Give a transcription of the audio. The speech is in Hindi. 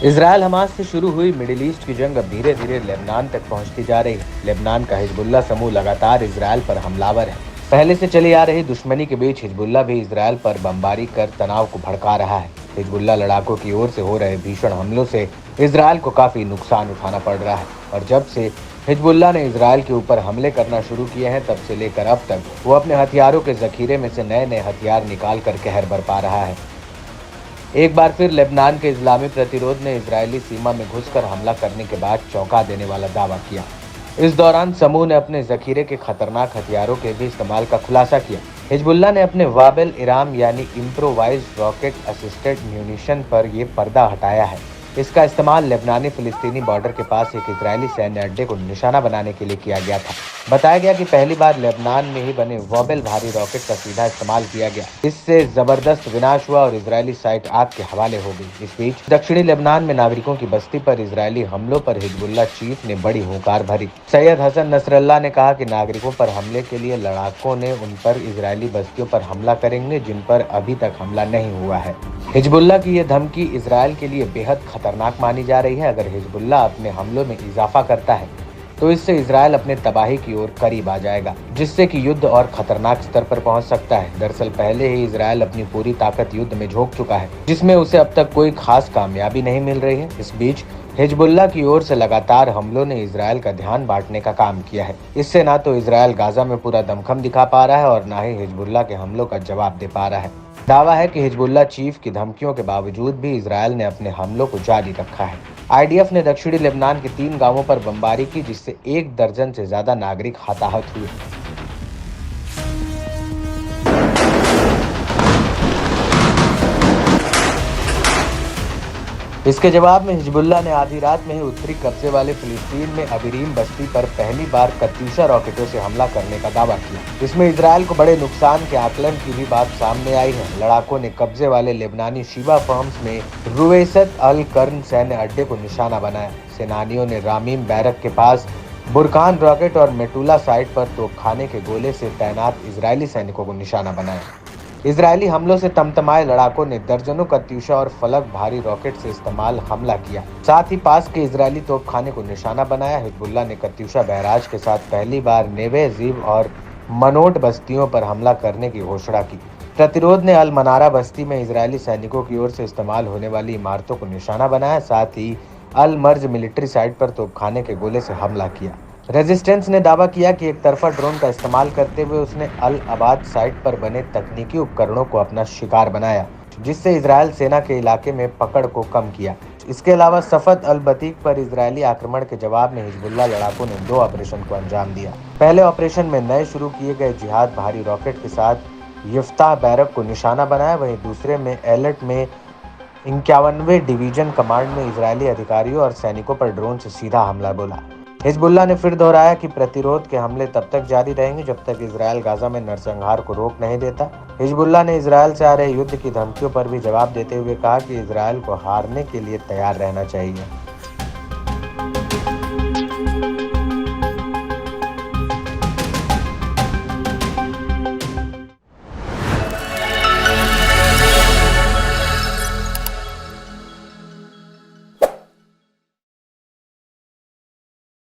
इजरायल हमास से शुरू हुई मिडिल ईस्ट की जंग अब धीरे धीरे लेबनान तक पहुंचती जा रही है। लेबनान का हिजबुल्ला समूह लगातार इजरायल पर हमलावर है। पहले से चली आ रही दुश्मनी के बीच हिजबुल्ला भी इजरायल पर बमबारी कर तनाव को भड़का रहा है। हिजबुल्ला लड़ाकों की ओर से हो रहे भीषण हमलों से इजरायल को काफी नुकसान उठाना पड़ रहा है और जब से हिजबुल्ला ने इजरायल के ऊपर हमले करना शुरू किए हैं तब से लेकर अब तक वो अपने हथियारों के जखीरे में से नए नए हथियार निकाल कर कहर बरपा रहा है। एक बार फिर लेबनान के इस्लामी प्रतिरोध ने इजरायली सीमा में घुसकर हमला करने के बाद चौंका देने वाला दावा किया। इस दौरान समूह ने अपने जखीरे के खतरनाक हथियारों के भी इस्तेमाल का खुलासा किया। हिजबुल्ला ने अपने वाबेल इराम यानी इम्प्रोवाइज्ड रॉकेट असिस्टेड म्यूनिशन पर ये पर्दा हटाया है। इसका इस्तेमाल लेबनानी फिलिस्तीनी बॉर्डर के पास एक इजरायली सैन्य अड्डे को निशाना बनाने के लिए किया गया था। बताया गया कि पहली बार लेबनान में ही बने वाबेल भारी रॉकेट का सीधा इस्तेमाल किया गया। इससे जबरदस्त विनाश हुआ और इजरायली साइट आग के हवाले हो गई। इस बीच दक्षिणी लेबनान में नागरिकों की बस्ती पर इजरायली हमलों पर हिजबुल्ला चीफ ने बड़ी हुंकार भरी। सैयद हसन नसरल्ला ने कहा कि नागरिकों पर हमले के लिए लड़ाकों ने उन पर इजरायली बस्तियों पर हमला करेंगे जिन पर अभी तक हमला नहीं हुआ है। हिजबुल्ला की यह धमकी इजरायल के लिए बेहद खतरनाक मानी जा रही है। अगर हिजबुल्ला अपने हमलों में इजाफा करता है तो इससे इजरायल अपने तबाही की ओर करीब आ जाएगा, जिससे कि युद्ध और खतरनाक स्तर पर पहुंच सकता है। दरअसल पहले ही इजरायल अपनी पूरी ताकत युद्ध में झोंक चुका है, जिसमें उसे अब तक कोई खास कामयाबी नहीं मिल रही है। इस बीच हिजबुल्ला की ओर से लगातार हमलों ने इजरायल का ध्यान बांटने का काम किया है। इससे ना तो इजरायल गाजा में पूरा दमखम दिखा पा रहा है और ना ही हिजबुल्ला के हमलों का जवाब दे पा रहा है। दावा है कि हिजबुल्ला चीफ की धमकियों के बावजूद भी इजरायल ने अपने हमलों को जारी रखा है। आईडीएफ ने दक्षिणी लेबनान के 3 गांवों पर बमबारी की, जिससे 1 दर्जन से ज्यादा नागरिक हताहत हुए। इसके जवाब में हिजबुल्ला ने आधी रात में ही उत्तरी कब्जे वाले फिलिस्तीन में अबीरीम बस्ती पर पहली बार कत्यूशा रॉकेटों से हमला करने का दावा किया। इसमें इजरायल को बड़े नुकसान के आकलन की भी बात सामने आई है। लड़ाकों ने कब्जे वाले लेबनानी शिबा फर्म्स में रुवैसत अल कर्न सैन्य अड्डे को निशाना बनाया। सेनानियों ने रामीम बैरक के पास बुरकान रॉकेट और मेटुला साइट पर तोपखाने के गोले से तैनात इजरायली सैनिकों को निशाना बनाया। इजरायली हमलों से तमतमाए लड़ाकों ने दर्जनों कत्यूशा और फलक भारी रॉकेट से इस्तेमाल हमला किया। साथ ही पास के इजरायली तोपखाने को निशाना बनाया। हिजबुल्ला ने कत्यूशा बैराज के साथ पहली बार नेवे जीव और मनोट बस्तियों पर हमला करने की घोषणा की। प्रतिरोध ने अल मनारा बस्ती में इजरायली सैनिकों की ओर से इस्तेमाल होने वाली इमारतों को निशाना बनाया। साथ ही अल मर्ज मिलिट्री साइट पर तोपखाने के गोले से हमला किया। रेजिस्टेंस ने दावा किया कि एक तरफा ड्रोन का इस्तेमाल करते हुए उसने अल अबाद साइट पर बने तकनीकी उपकरणों को अपना शिकार बनाया, जिससे इजरायल सेना के इलाके में पकड़ को कम किया। इसके अलावा सफद अल बतीक पर इजरायली आक्रमण के जवाब में हिजबुल्ला लड़ाकों ने 2 ऑपरेशन को अंजाम दिया। पहले ऑपरेशन में नए शुरू किए गए जिहाद भारी रॉकेट के साथ यफ्ताह बैरक को निशाना बनाया। वहीं दूसरे में एलर्ट में 51वें डिवीजन कमांड में इजरायली अधिकारियों और सैनिकों पर ड्रोन से सीधा हमला बोला। हिजबुल्ला ने फिर दोहराया कि प्रतिरोध के हमले तब तक जारी रहेंगे जब तक इजरायल गाजा में नरसंहार को रोक नहीं देता। हिजबुल्ला ने इजरायल से आ रहे युद्ध की धमकियों पर भी जवाब देते हुए कहा कि इजरायल को हारने के लिए तैयार रहना चाहिए।